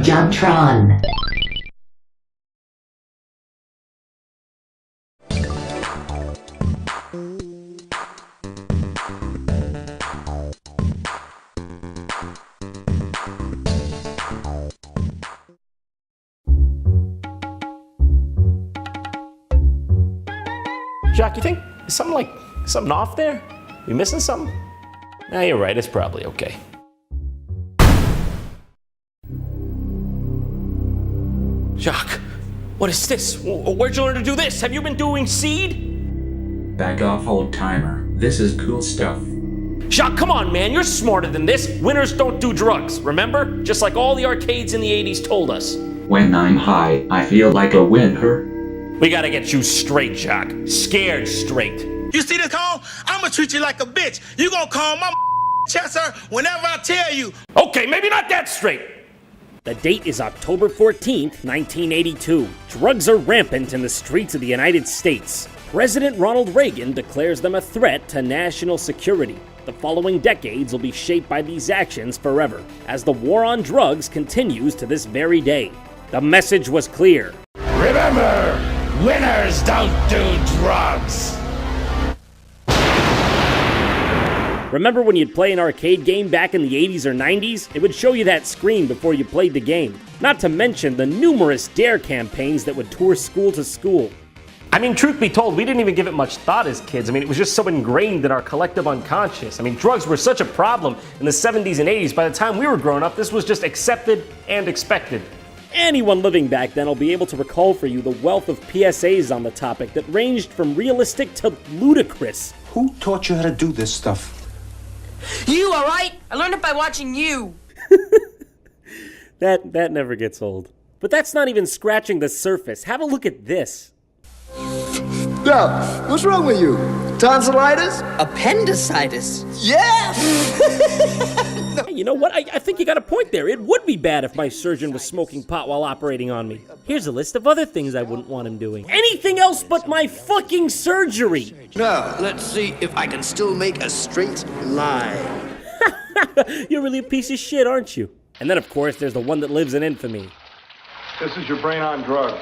JonTron. Jacques, you think is something off there? We missing something? Nah, you're right, it's probably okay. Jacques, what is this? Where'd you learn to do this? Have you been doing seed? Back off, old timer. This is cool stuff. Jacques, come on, man, you're smarter than this. Winners don't do drugs, remember? Just like all the arcades in the 80s told us. When I'm high, I feel like a winner. We gotta get you straight, Jacques. Scared straight. You see this call? I'ma treat you like a bitch. You gonna call my Chester whenever I tell you. Okay, maybe not that straight. The date is October 14th, 1982. Drugs are rampant in the streets of the United States. President Ronald Reagan declares them a threat to national security. The following decades will be shaped by these actions forever, as the war on drugs continues to this very day. The message was clear. Remember, winners don't do drugs. Remember when you'd play an arcade game back in the 80s or 90s? It would show you that screen before you played the game. Not to mention the numerous DARE campaigns that would tour school to school. I mean, truth be told, we didn't even give it much thought as kids. I mean, it was just so ingrained in our collective unconscious. I mean, drugs were such a problem in the 70s and 80s. By the time we were growing up, this was just accepted and expected. Anyone living back then will be able to recall for you the wealth of PSAs on the topic that ranged from realistic to ludicrous. Who taught you how to do this stuff? You, alright? I learned it by watching you. That never gets old. But that's not even scratching the surface. Have a look at this. Now, what's wrong with you? Tonsillitis? Appendicitis. Yeah! Hey, you know what? I think you got a point there. It would be bad if my surgeon was smoking pot while operating on me. Here's a list of other things I wouldn't want him doing. Anything else but my fucking surgery! Now, let's see if I can still make a straight line. You're really a piece of shit, aren't you? And then, of course, there's the one that lives in infamy. This is your brain on drugs.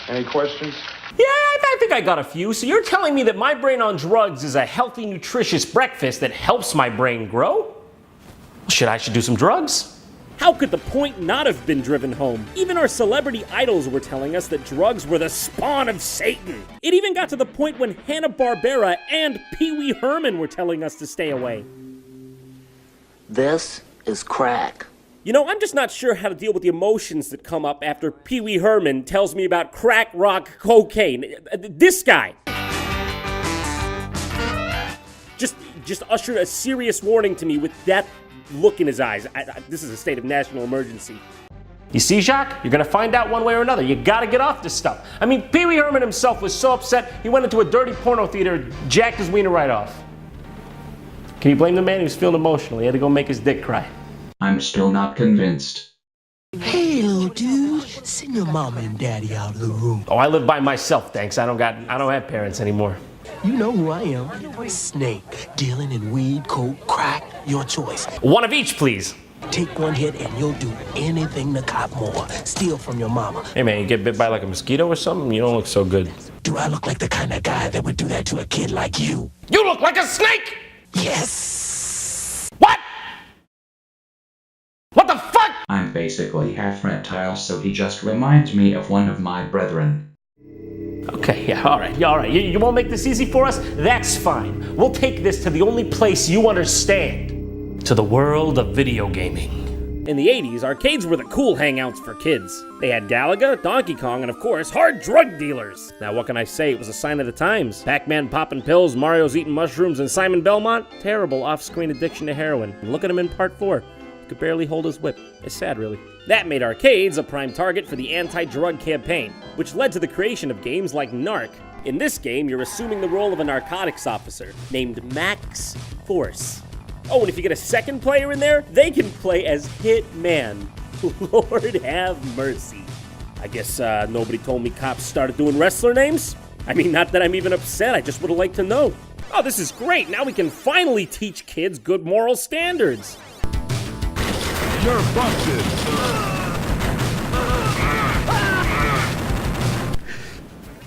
Any questions? Yeah, I think I got a few. So you're telling me that my brain on drugs is a healthy, nutritious breakfast that helps my brain grow? Well, shit, I should do some drugs. How could the point not have been driven home? Even our celebrity idols were telling us that drugs were the spawn of Satan. It even got to the point when Hanna-Barbera and Pee Wee Herman were telling us to stay away. This is crack. You know, I'm just not sure how to deal with the emotions that come up after Pee Wee Herman tells me about crack rock cocaine. This guy just ushered a serious warning to me with that look in his eyes. This is a state of national emergency. You see, Jacques? You're gonna find out one way or another. You gotta get off this stuff. I mean, Pee Wee Herman himself was so upset, he went into a dirty porno theater, jacked his wiener right off. Can you blame the man? He was feeling emotional. He had to go make his dick cry. I'm still not convinced. Hey, little dude, send your mama and daddy out of the room. Oh, I live by myself, thanks. I don't have parents anymore. You know who I am. Snake, dealing in weed, coke, crack, your choice. One of each, please. Take one hit and you'll do anything to cop more. Steal from your mama. Hey man, you get bit by like a mosquito or something? You don't look so good. Do I look like the kind of guy that would do that to a kid like you? You look like a snake! Yes! What? What the fuck? I'm basically half reptile, so he just reminds me of one of my brethren. Okay, yeah, all right. You won't make this easy for us? That's fine. We'll take this to the only place you understand. To the world of video gaming. In the 80s, arcades were the cool hangouts for kids. They had Galaga, Donkey Kong, and of course, hard drug dealers. Now what can I say? It was a sign of the times. Pac-Man popping pills, Mario's eating mushrooms, and Simon Belmont, terrible off-screen addiction to heroin. And look at him in part 4. He could barely hold his whip. It's sad, really. That made arcades a prime target for the anti-drug campaign, which led to the creation of games like Narc. In this game, you're assuming the role of a narcotics officer named Max Force. Oh, and if you get a second player in there, they can play as Hitman. Lord have mercy. I guess nobody told me cops started doing wrestler names? I mean, not that I'm even upset, I just would have liked to know. Oh, this is great. Now we can finally teach kids good moral standards. You're busted.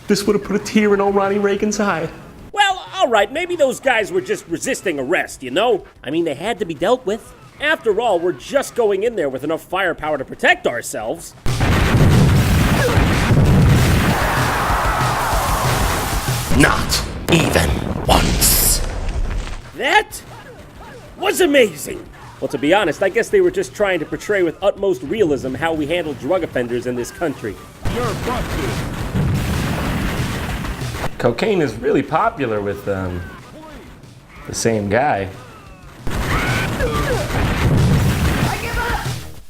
This would have put a tear in old Ronnie Reagan's eye. Well, alright, maybe those guys were just resisting arrest, you know? I mean, they had to be dealt with. After all, we're just going in there with enough firepower to protect ourselves. Not even once. That was amazing. Well, to be honest, I guess they were just trying to portray with utmost realism how we handle drug offenders in this country. You're busted. Cocaine is really popular with the same guy.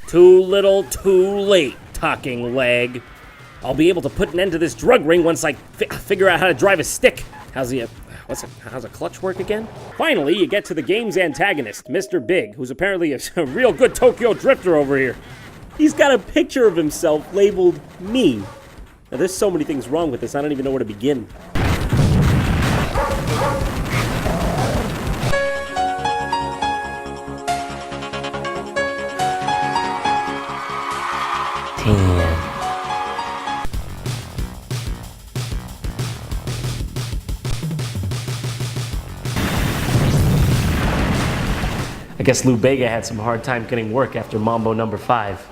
Too little, too late, talking leg. I'll be able to put an end to this drug ring once I figure out how to drive a stick. How's a clutch work again? Finally, you get to the game's antagonist, Mr. Big, who's apparently a real good Tokyo drifter over here. He's got a picture of himself labeled me. Now, there's so many things wrong with this, I don't even know where to begin. I guess Lou Bega had some hard time getting work after Mambo number 5.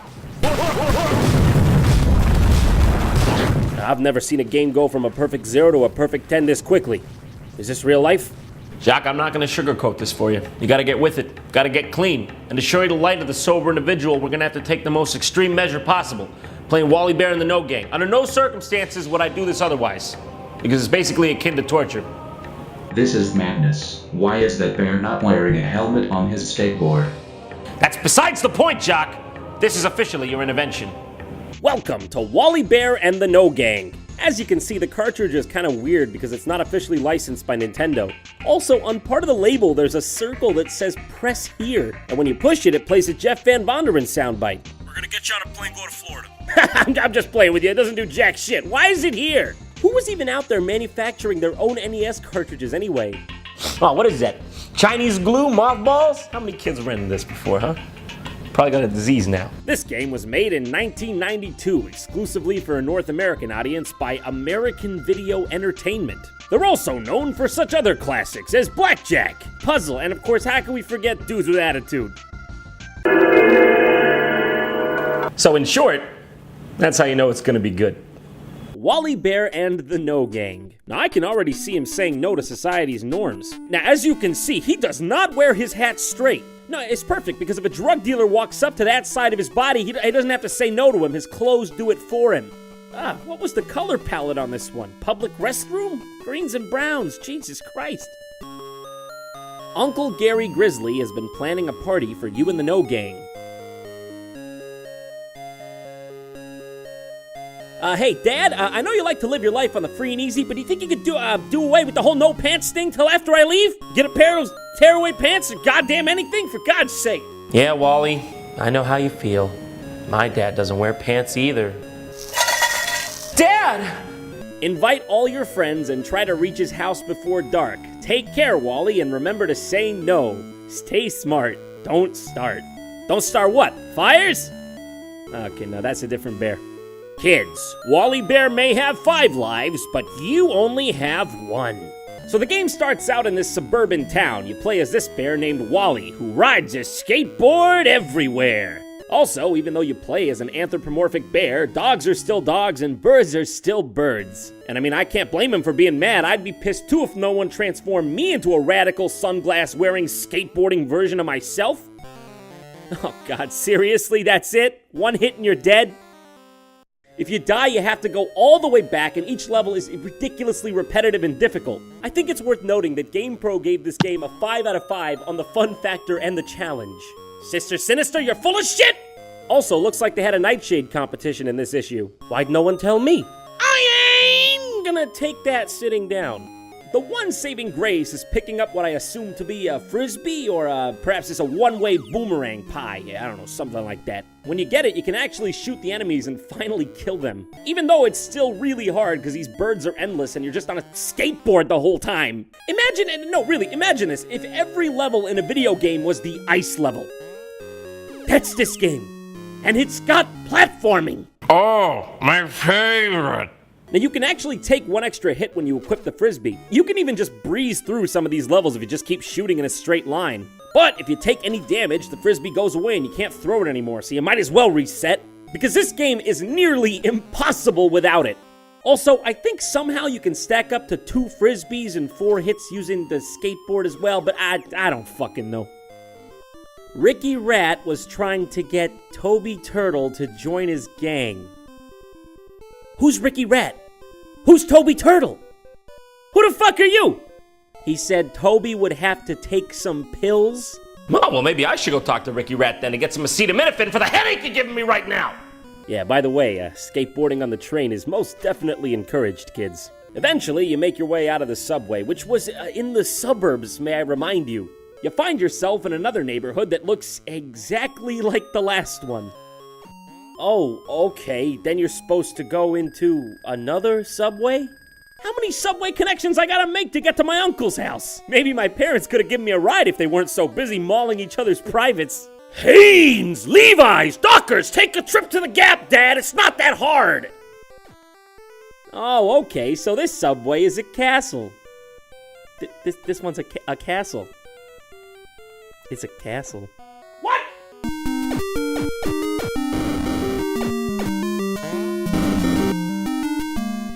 I've never seen a game go from a perfect 0 to a perfect 10 this quickly. Is this real life? Jacques, I'm not gonna sugarcoat this for you. You gotta get with it, gotta get clean. And to show you the light of the sober individual, we're gonna have to take the most extreme measure possible. Playing Wally Bear in the No Gang. Under no circumstances would I do this otherwise. Because it's basically akin to torture. This is madness. Why is that bear not wearing a helmet on his skateboard? That's besides the point, Jacques. This is officially your intervention. Welcome to Wally Bear and the No Gang. As you can see, the cartridge is kind of weird because it's not officially licensed by Nintendo. Also, on part of the label, there's a circle that says press here. And when you push it, it plays a Jeff Van Vonderen soundbite. We're gonna get you on a plane, go to Florida. I'm just playing with you, it doesn't do jack shit. Why is it here? Who was even out there manufacturing their own NES cartridges anyway? Oh, what is that? Chinese glue, mothballs? How many kids rented this before, huh? Probably got a disease now. This game was made in 1992 exclusively for a North American audience by American Video Entertainment. They're also known for such other classics as Blackjack, Puzzle, and of course, how can we forget Dudes with Attitude? So in short, that's how you know it's gonna be good. Wally Bear and the No Gang. Now I can already see him saying no to society's norms. Now as you can see, he does not wear his hat straight. No, it's perfect because if a drug dealer walks up to that side of his body, he doesn't have to say no to him. His clothes do it for him. What was the color palette on this one? Public restroom? Greens and browns, Jesus Christ. Uncle Gary Grizzly has been planning a party for you and the No Gang. Hey, Dad, I know you like to live your life on the free and easy, but do you think you could do away with the whole no pants thing till after I leave? Get a pair of those tearaway pants or goddamn anything, for God's sake. Yeah, Wally, I know how you feel. My dad doesn't wear pants either. Dad! Invite all your friends and try to reach his house before dark. Take care, Wally, and remember to say no. Stay smart. Don't start. Don't start what? Fires? Okay, no, that's a different bear. Kids, Wally Bear may have 5 lives, but you only have 1. So the game starts out in this suburban town. You play as this bear named Wally, who rides a skateboard everywhere. Also, even though you play as an anthropomorphic bear, dogs are still dogs and birds are still birds. And I mean, I can't blame him for being mad. I'd be pissed too if no one transformed me into a radical sunglass-wearing skateboarding version of myself. Oh God, seriously, that's it? 1 hit and you're dead? If you die, you have to go all the way back, and each level is ridiculously repetitive and difficult. I think it's worth noting that GamePro gave this game a 5 out of 5 on the fun factor and the challenge. Sister Sinister, you're full of shit! Also, looks like they had a Nightshade competition in this issue. Why'd no one tell me? I ain't gonna take that sitting down. The one saving grace is picking up what I assume to be a frisbee or perhaps it's a one-way boomerang pie. Yeah, I don't know, something like that. When you get it, you can actually shoot the enemies and finally kill them. Even though it's still really hard because these birds are endless and you're just on a skateboard the whole time. Imagine this, if every level in a video game was the ice level. That's this game. And it's got platforming. Oh, my favorite. Now you can actually take one extra hit when you equip the Frisbee. You can even just breeze through some of these levels if you just keep shooting in a straight line. But if you take any damage, the Frisbee goes away and you can't throw it anymore, so you might as well reset. Because this game is nearly impossible without it. Also, I think somehow you can stack up to 2 Frisbees and 4 hits using the skateboard as well, but I don't fucking know. Ricky Rat was trying to get Toby Turtle to join his gang. Who's Ricky Rat? Who's Toby Turtle? Who the fuck are you? He said Toby would have to take some pills. Oh, well, maybe I should go talk to Ricky Rat then and get some acetaminophen for the headache you're giving me right now. Yeah, by the way, skateboarding on the train is most definitely encouraged, kids. Eventually, you make your way out of the subway, which was in the suburbs, may I remind you. You find yourself in another neighborhood that looks exactly like the last one. Oh, okay, then you're supposed to go into another subway? How many subway connections I gotta make to get to my uncle's house? Maybe my parents could have given me a ride if they weren't so busy mauling each other's privates. Hanes, Levi's, Dockers, take a trip to the Gap, Dad. It's not that hard. Oh, okay, so this subway is a castle. This one's a castle. It's a castle. What?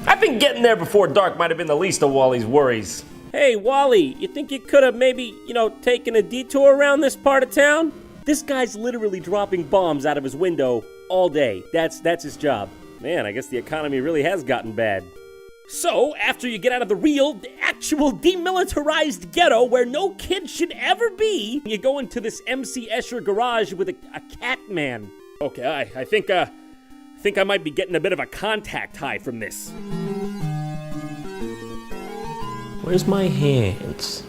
I think getting there before dark might have been the least of Wally's worries. Hey, Wally, you think you could have maybe, taken a detour around this part of town? This guy's literally dropping bombs out of his window all day. That's his job. Man, I guess the economy really has gotten bad. So, after you get out of the actual demilitarized ghetto where no kid should ever be, you go into this MC Escher garage with a cat man. Okay, I think I might be getting a bit of a contact high from this. Where's my hands?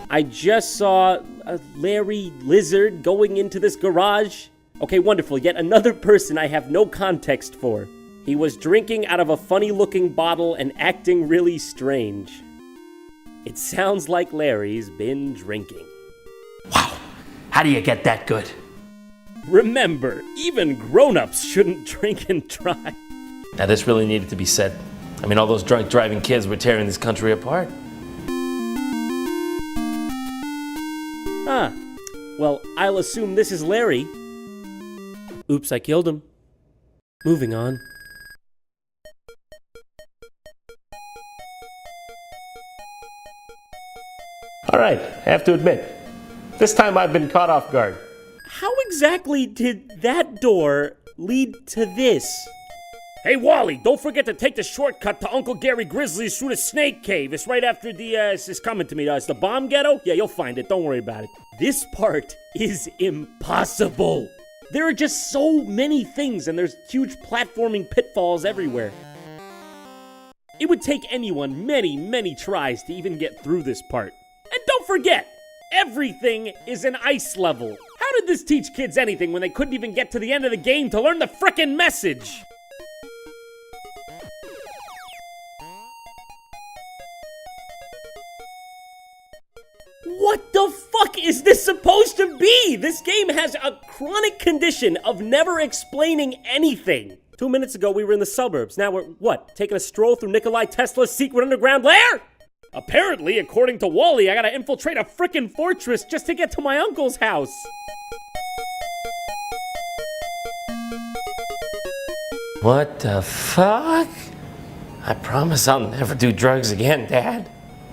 I just saw a Larry Lizard going into this garage. Okay, wonderful. Yet another person I have no context for. He was drinking out of a funny-looking bottle and acting really strange. It sounds like Larry's been drinking. Wow, how do you get that good? Remember, even grown-ups shouldn't drink and drive. Now this really needed to be said. I mean, all those drunk driving kids were tearing this country apart. Ah, well, I'll assume this is Larry. Oops, I killed him. Moving on. All right, I have to admit, this time I've been caught off guard. How exactly did that door lead to this? Hey, Wally, don't forget to take the shortcut to Uncle Gary Grizzly's through the Snake Cave. It's right after it's coming to me. It's the bomb ghetto? Yeah, you'll find it. Don't worry about it. This part is impossible. There are just so many things, and there's huge platforming pitfalls everywhere. It would take anyone many, many tries to even get through this part. And don't forget, everything is an ice level. How did this teach kids anything when they couldn't even get to the end of the game to learn the frickin' message? What the fuck is this supposed to be? This game has a chronic condition of never explaining anything. 2 minutes ago, we were in the suburbs. Now we're, what, taking a stroll through Nikolai Tesla's secret underground lair? Apparently, according to Wally, I gotta infiltrate a frickin' fortress just to get to my uncle's house. What the fuck? I promise I'll never do drugs again, Dad.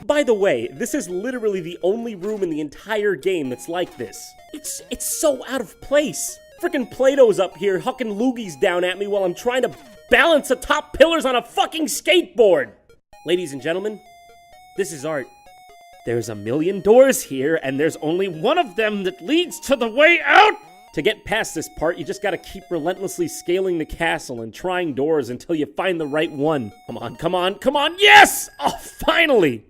By the way, this is literally the only room in the entire game that's like this. It's so out of place. Frickin' Plato's up here hucking loogies down at me while I'm trying to balance the top pillars on a fucking skateboard. Ladies and gentlemen, this is art. There's a million doors here, and there's only one of them that leads to the way out! To get past this part, you just gotta keep relentlessly scaling the castle and trying doors until you find the right one. Come on, come on, come on, yes! Oh, finally!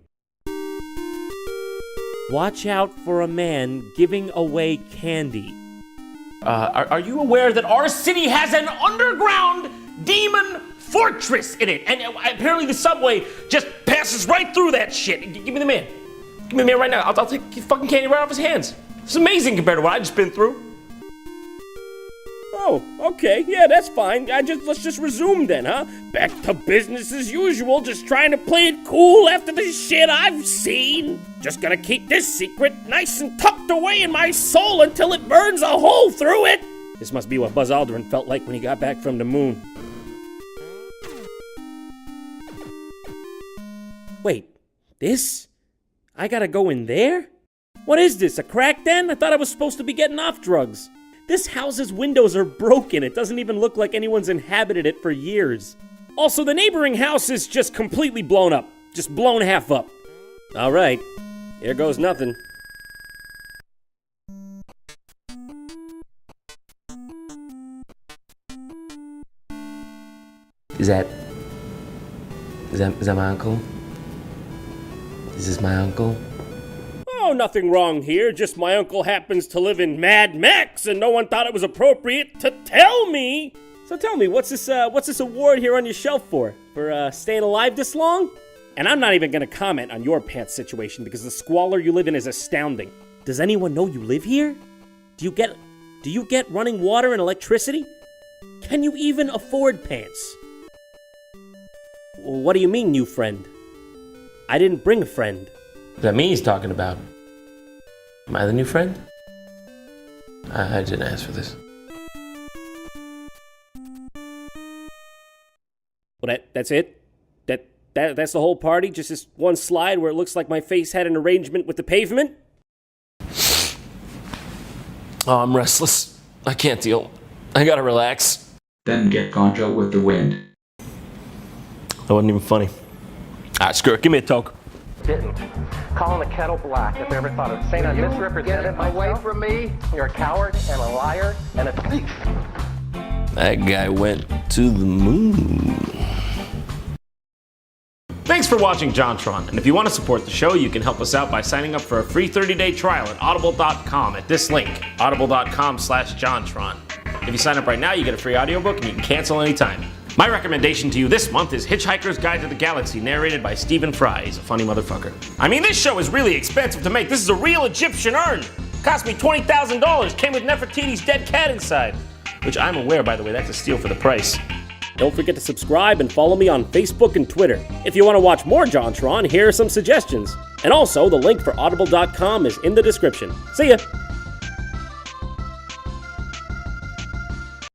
Watch out for a man giving away candy. Are you aware that our city has an underground demon fortress in it? And apparently the subway just passes right through that shit. Give me the man. Give me the man right now. I'll take fucking candy right off his hands. It's amazing compared to what I've just been through. Oh, okay, yeah, that's fine. Let's just resume then, huh? Back to business as usual, just trying to play it cool after the shit I've seen. Just gonna keep this secret nice and tucked away in my soul until it burns a hole through it. This must be what Buzz Aldrin felt like when he got back from the moon. Wait, this? I gotta go in there? What is this, a crack den? I thought I was supposed to be getting off drugs. This house's windows are broken. It doesn't even look like anyone's inhabited it for years. Also, the neighboring house is just completely blown up. Just blown half up. All right, here goes nothing. Is that my uncle? Is this my uncle? Oh, nothing wrong here. Just my uncle happens to live in Mad Max, and no one thought it was appropriate to tell me. So tell me, what's this award here on your shelf for? For staying alive this long? And I'm not even gonna comment on your pants situation because the squalor you live in is astounding. Does anyone know you live here? Do you get running water and electricity? Can you even afford pants? What do you mean, new friend? I didn't bring a friend. Is that me he's talking about? Am I the new friend? I didn't ask for this. Well, that's it? That's the whole party? Just this one slide where it looks like my face had an arrangement with the pavement? Oh, I'm restless. I can't deal. I gotta relax. Then get contra with the wind. That wasn't even funny. Alright, screw it. Give me a toke. Didn't. Calling the kettle black if I ever thought of saying I misrepresented myself. Away from me. You're a coward and a liar and a thief. That guy went to the moon. Thanks for watching JonTron, and if you want to support the show, you can help us out by signing up for a free 30-day trial at audible.com at this link, audible.com/JonTron. If you sign up right now, you get a free audiobook and you can cancel anytime. My recommendation to you this month is Hitchhiker's Guide to the Galaxy, narrated by Stephen Fry. He's a funny motherfucker. I mean, this show is really expensive to make. This is a real Egyptian urn. Cost me $20,000. Came with Nefertiti's dead cat inside. Which I'm aware, by the way, that's a steal for the price. Don't forget to subscribe and follow me on Facebook and Twitter. If you want to watch more JonTron, here are some suggestions. And also, the link for audible.com is in the description. See ya!